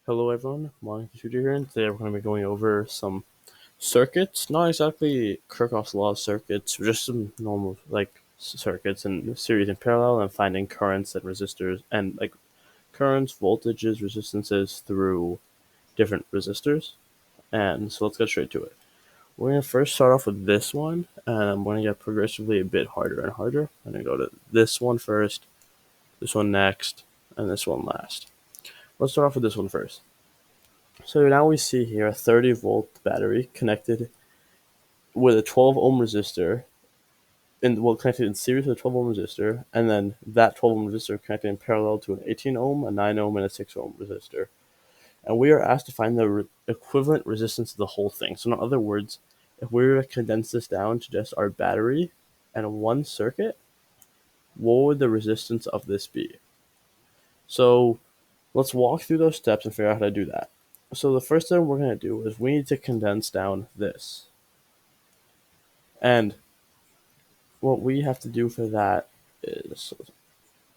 Hello everyone, Monica Tutor here, and today we're going to be going over some circuits, not exactly Kirchhoff's law circuits, just some normal circuits in series and parallel, and finding currents and resistors, and currents, voltages, resistances through different resistors. And so let's get straight to it. We're going to first start off with this one, and I'm going to get progressively a bit harder and harder. I'm going to go to this one first, this one next, and this one last. Let's start off with this one first. So now we see here a 30-volt battery connected with a 12 ohm resistor, connected in series with a 12 ohm resistor, and then that 12 ohm resistor connected in parallel to an 18 ohm, a 9 ohm, and a 6 ohm resistor. And we are asked to find the equivalent resistance of the whole thing. So in other words, if we were to condense this down to just our battery and one circuit, what would the resistance of this be? So let's walk through those steps and figure out how to do that. So the first thing we're going to do is we need to condense down this. And what we have to do for that is,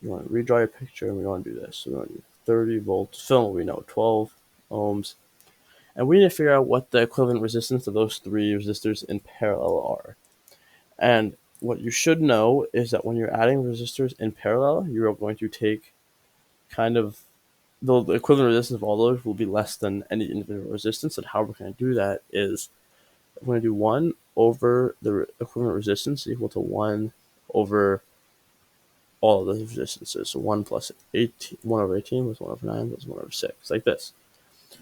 you want to redraw your picture and we want to do this. So we want to do 30 volts, film we know, 12 ohms. And we need to figure out what the equivalent resistance of those three resistors in parallel are. And what you should know is that when you're adding resistors in parallel, you're going to take kind of the equivalent resistance of all those will be less than any individual resistance. And how we're going to do that is we're going to do 1 over the equivalent resistance equal to 1 over all of those resistances. So 1 plus 18, 1 over 18 plus 1 over 9 plus 1 over 6, like this.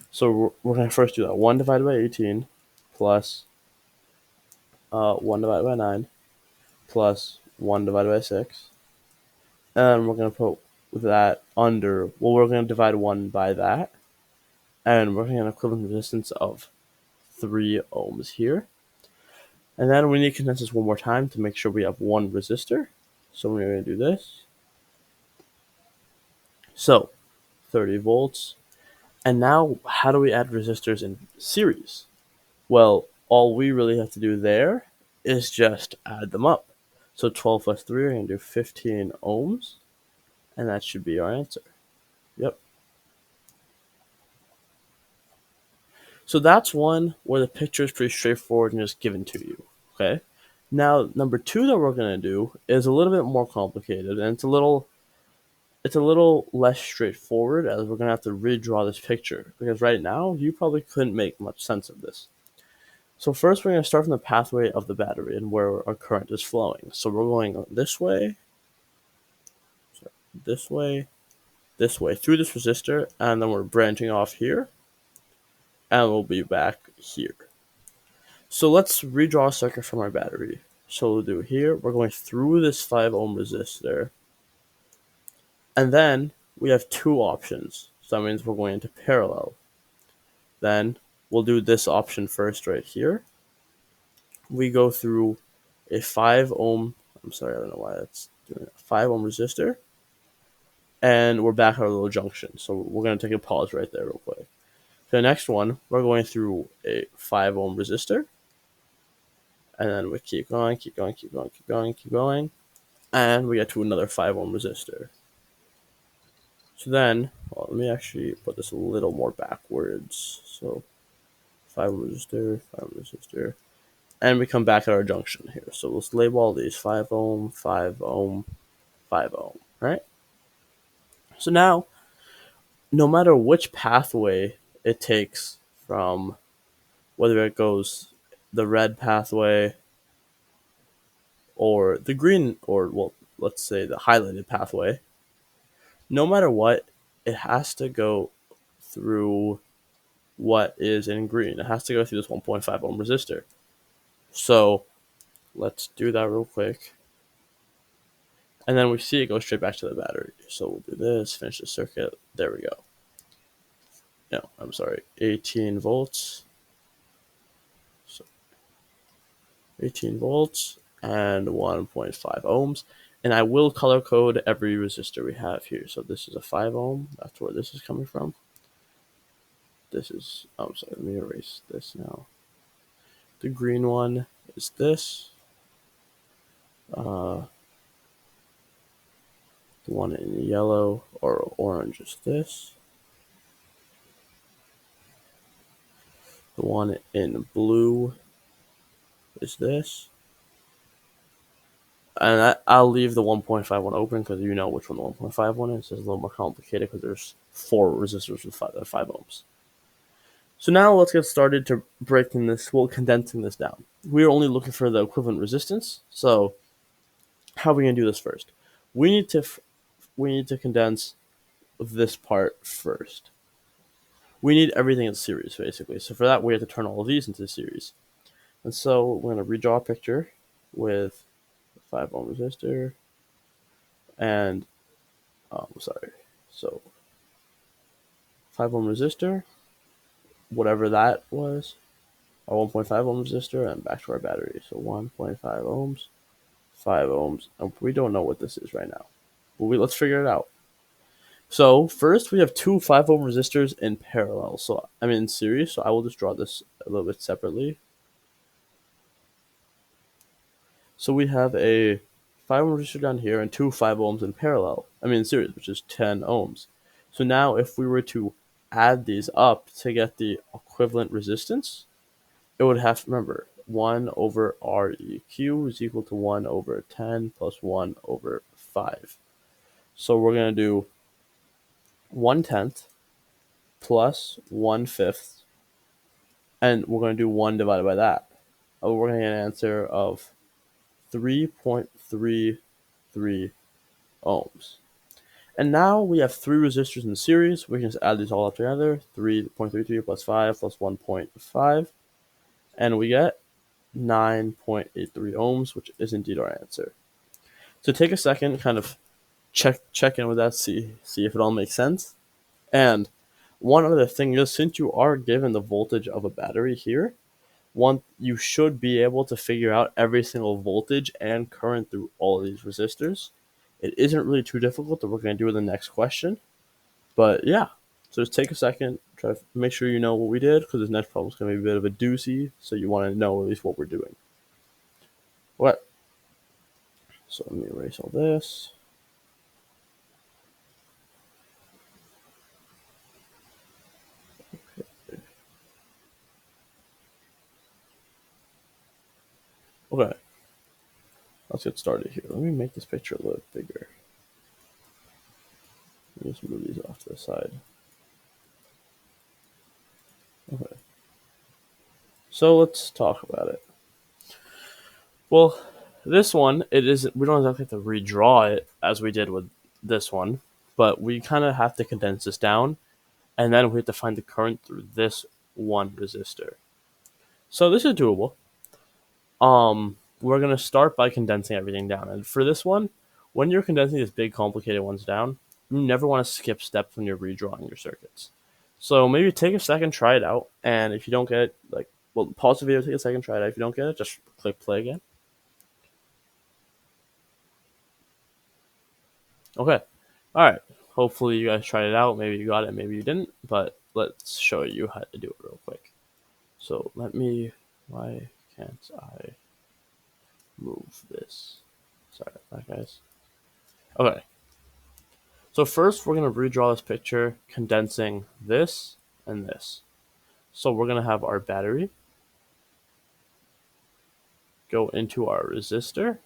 So we're going to first do that. 1 divided by 18 plus 1 divided by 9 plus 1 divided by 6. And we're going to put that under, well, we're going to divide 1 by that. And we're going to get an equivalent resistance of 3 ohms here. And then we need to condense this one more time to make sure we have one resistor. So we're going to do this. So 30 volts. And now how do we add resistors in series? Well, all we really have to do there is just add them up. So 12 plus 3, we're going to do 15 ohms. And that should be our answer. Yep. So that's one where the picture is pretty straightforward and just given to you. Okay. Now, number 2 that we're going to do is a little bit more complicated, and it's a little less straightforward, as we're going to have to redraw this picture, because right now you probably couldn't make much sense of this. So first we're going to start from the pathway of the battery and where our current is flowing. So we're going this way, this way, this way, through this resistor, and then we're branching off here, and we'll be back here. So let's redraw a circuit from our battery. So we'll do here, we're going through this 5 ohm resistor, and then we have 2 options. So that means we're going into parallel. Then we'll do this option first right here. We go through a 5 ohm, I'm sorry, I don't know why that's doing that, 5 ohm resistor, and we're back at our little junction. So we're going to take a pause right there real quick. For the next one, we're going through a 5 ohm resistor, and then we keep going, keep going, keep going, keep going, keep going, and we get to another 5 ohm resistor. So then, well, let me actually put this a little more backwards. So 5 ohm resistor, 5 ohm resistor, and we come back at our junction here. So let's label all these 5 ohm, 5 ohm, 5 ohm, right? So now, no matter which pathway it takes, from whether it goes the red pathway or the green, or, well, let's say the highlighted pathway, no matter what, it has to go through what is in green. It has to go through this 1.5 ohm resistor. So let's do that real quick. And then we see it go straight back to the battery. So we'll do this, finish the circuit. There we go. No, I'm sorry, 18 volts. So 18 volts and 1.5 ohms. And I will color code every resistor we have here. So this is a 5 ohm. That's where this is coming from. This is, I'm sorry, let me erase this now. The green one is this. The one in yellow or orange is this. The one in blue is this. And I'll leave the 1.51 open because you know which one the 1.51 is. It's a little more complicated because there's 4 resistors with 5 ohms. So now let's get started to condensing this down. We're only looking for the equivalent resistance. So how are we going to do this first? We need to condense this part first. We need everything in series, basically. So for that, we have to turn all of these into series. And so we're going to redraw a picture with a 5 ohm resistor and, sorry, so 5 ohm resistor, whatever that was, our 1.5 ohm resistor, and back to our battery. So 1.5 ohms, 5 ohms, and we don't know what this is right now. But let's figure it out. So first we have two 5 ohm resistors in parallel. So I'm in series, so I will just draw this a little bit separately. So we have a 5 ohm resistor down here and two 5 ohms in parallel. In series, which is 10 ohms. So now if we were to add these up to get the equivalent resistance, it would have to remember 1 over Req is equal to 1 over 10 plus 1 over 5. So we're going to do 1/10 plus 1/5, and we're going to do 1 divided by that. We're going to get an answer of 3.33 ohms. And now we have 3 resistors in the series. We can just add these all up together. 3.33 plus 5 plus 1.5. And we get 9.83 ohms, which is indeed our answer. So take a second, kind of check in with that, see if it all makes sense. And one other thing is, since you are given the voltage of a battery here, you should be able to figure out every single voltage and current through all of these resistors. It isn't really too difficult that we're going to do in the next question. But yeah, so just take a second, try to make sure you know what we did, because this next problem is going to be a bit of a doozy, so you want to know at least what we're doing. What? So let me erase all this. Okay, let's get started here. Let me make this picture a little bigger. Let me just move these off to the side. Okay. So let's talk about it. Well, this one, we don't exactly have to redraw it as we did with this one, but we kind of have to condense this down, and then we have to find the current through this one resistor. So this is doable. We're gonna start by condensing everything down, and for this one, when you're condensing these big complicated ones down, you never want to skip steps when you're redrawing your circuits. So maybe take a second, try it out, and if you don't get it, pause the video, take a second, try it out. If you don't get it, just click play again. Okay. All right. Hopefully you guys tried it out. Maybe you got it, maybe you didn't, but let's show you how to do it real quick. So why can't I move this? Sorry about that, guys. Okay. So first we're going to redraw this picture, condensing this and this. So we're going to have our battery go into our resistor,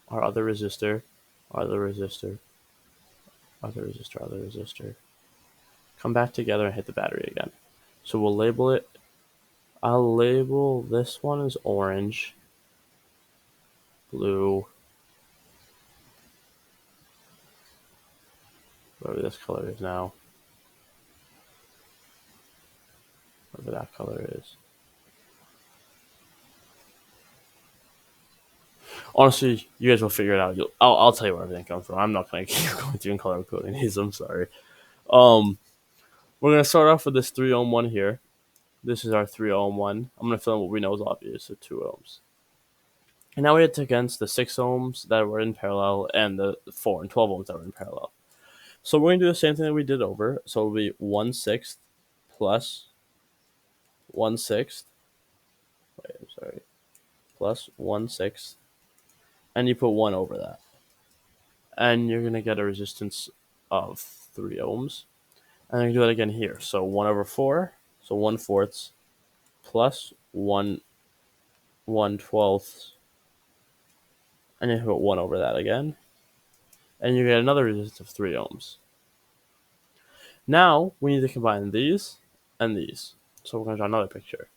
our other resistor, other resistor, other resistor, other resistor. Come back together and hit the battery again. So we'll label it. I'll label this one as orange, blue, whatever this color is now, whatever that color is. Honestly, you guys will figure it out. I'll tell you where everything comes from. I'm not going to keep going through and color coding these. I'm sorry. We're going to start off with this 3 ohm one here. This is our 3 ohm one. I'm going to fill in what we know is obvious, so 2 ohms. And now we hit against the 6 ohms that were in parallel and the 4 and 12 ohms that were in parallel. So we're going to do the same thing that we did over. So it'll be 1/6 plus 1/6. Wait, I'm sorry. Plus 1/6. And you put 1 over that. And you're going to get a resistance of 3 ohms. And then you do that again here. So 1 over 4. So 1/4 plus 1/12, and you put 1 over that again, and you get another resistance of 3 ohms. Now we need to combine these and these. So we're going to draw another picture.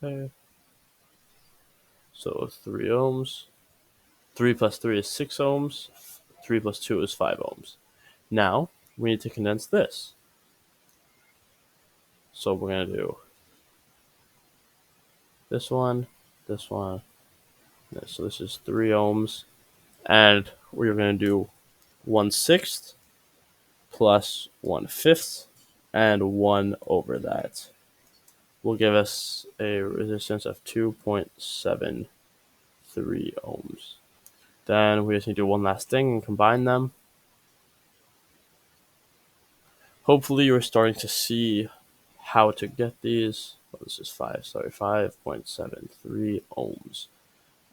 Okay. So 3 ohms. 3 plus 3 is 6 ohms. 3 plus 2 is 5 ohms. Now we need to condense this. So we're going to do this one, this one, this. So this is 3 ohms. And we're going to do 1/6 plus 1/5 and 1 over that will give us a resistance of 2.73 ohms. Then we just need to do one last thing and combine them. Hopefully you're starting to see how to get these. Oh, this is 5.73 ohms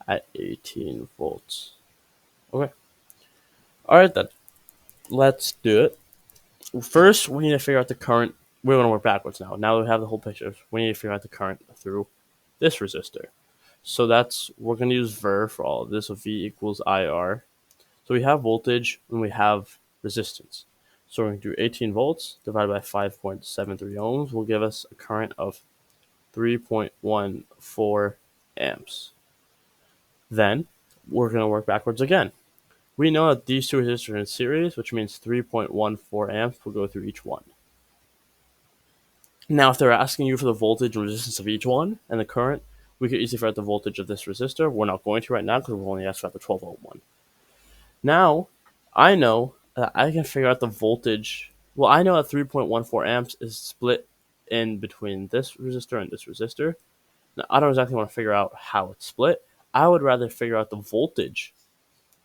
at 18 volts. Okay. Alright then. Let's do it. First, we need to figure out the current. We're going to work backwards now. Now that we have the whole picture, we need to figure out the current through this resistor. So we're going to use VER for all of this. So V equals IR. So we have voltage and we have resistance. So we're going to do 18 volts divided by 5.73 ohms will give us a current of 3.14 amps. Then we're going to work backwards again. We know that these two resistors are in series, which means 3.14 amps will go through each one. Now, if they're asking you for the voltage and resistance of each one and the current, we could easily figure out the voltage of this resistor. We're not going to right now because we're only asked about the 12 volt one. Now, I know that I can figure out the voltage. Well, I know that 3.14 amps is split in between this resistor and this resistor. Now, I don't exactly want to figure out how it's split. I would rather figure out the voltage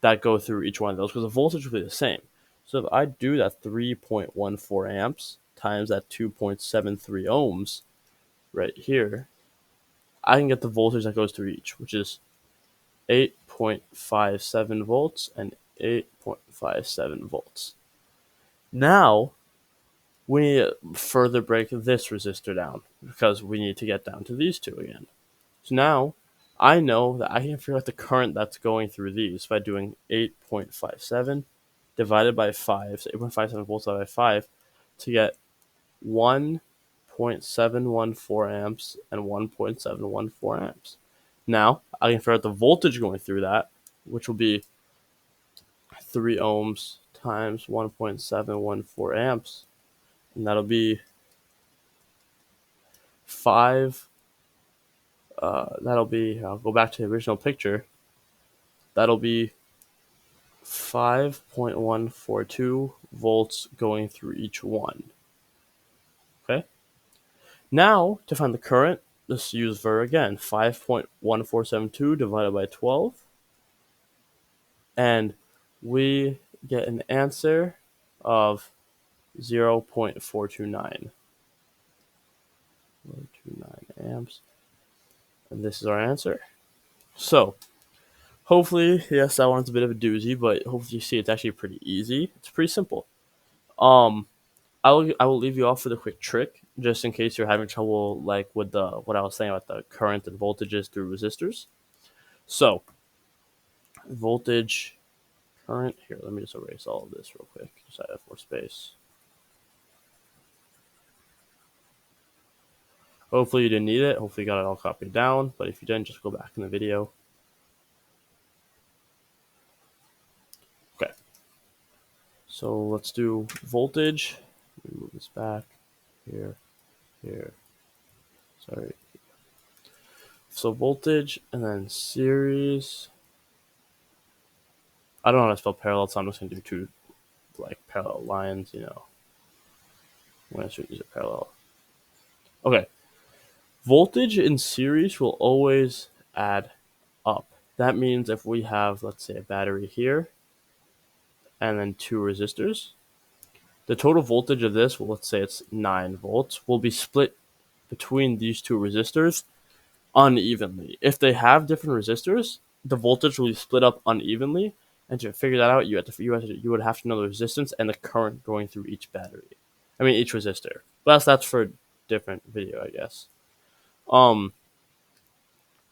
that go through each one of those because the voltage will be the same. So if I do that 3.14 amps times that 2.73 ohms right here, I can get the voltage that goes through each, which is 8.57 volts and 8.57 volts. Now, we need to further break this resistor down because we need to get down to these two again. So now, I know that I can figure out the current that's going through these by doing 8.57 divided by 5, so 8.57 volts divided by 5, to get 1.714 amps and 1.714 amps. Now, I can figure out the voltage going through that, which will be 3 ohms times 1.714 amps, and that'll be 5. I'll go back to the original picture. That'll be 5.142 volts going through each one. Okay? Now, to find the current, let's use VER again. 5.1472 divided by 12. And we get an answer of 0.429. 429 amps. And this is our answer. So, hopefully, yes, that one's a bit of a doozy, but hopefully you see it's actually pretty easy. It's pretty simple. I will leave you off with a quick trick, just in case you're having trouble, like with what I was saying about the current and voltages through resistors. So, voltage, current. Here, let me just erase all of this real quick, just so I have more space. Hopefully you didn't need it. Hopefully you got it all copied down. But if you didn't, just go back in the video. Okay. So let's do voltage. Let me move this back. Here. Sorry. So voltage and then series. I don't know how to spell parallel, so I'm just going to do two parallel lines, I'm going to use a parallel. Okay. Voltage in series will always add up. That means if we have, let's say, a battery here and then two resistors, the total voltage of this, well, let's say it's 9 volts, will be split between these two resistors unevenly. If they have different resistors, the voltage will be split up unevenly, And to figure that out, you would have to know the resistance and the current going through each battery. I mean, each resistor. But that's for a different video, I guess. Um,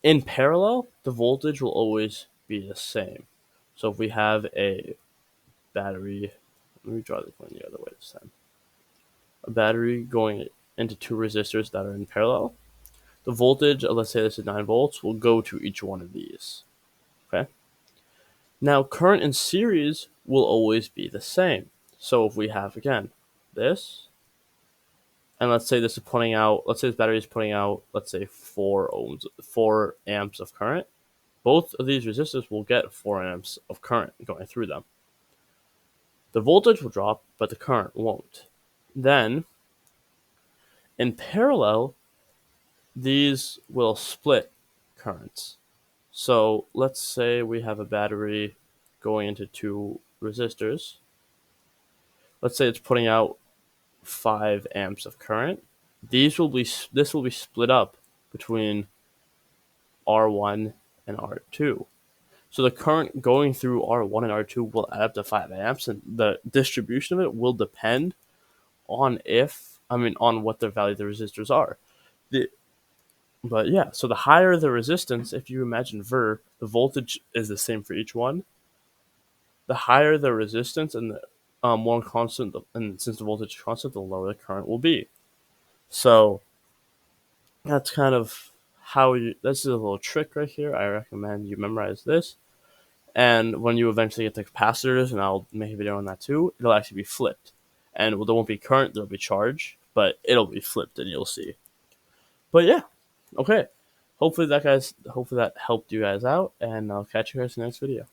in parallel, the voltage will always be the same. So if we have a battery, let me draw this one the other way this time. A battery going into two resistors that are in parallel, the voltage, let's say this is 9 volts, will go to each one of these. Okay. Now, current in series will always be the same. So if we have, again, this, and let's say this is putting out, let's say this battery is putting out, let's say 4 amps of current, both of these resistors will get 4 amps of current going through them. The voltage will drop, but the current won't. Then, in parallel, these will split currents. So let's say we have a battery going into two resistors. Let's say it's putting out 5 amps of current. This will be split up between R1 and R2. So the current going through R1 and R2 will add up to 5 amps, and the distribution of it will depend on on what the value of the resistors are. But yeah, so the higher the resistance, if you imagine the voltage is the same for each one. The higher the resistance and the more constant, and since the voltage is constant, the lower the current will be. So that's kind of how you. This is a little trick right here. I recommend you memorize this. And when you eventually get the capacitors, and I'll make a video on that too, it'll actually be flipped. And there won't be current, there'll be charge, but it'll be flipped, and you'll see. But yeah, okay. Hopefully that helped you guys out, and I'll catch you guys in the next video.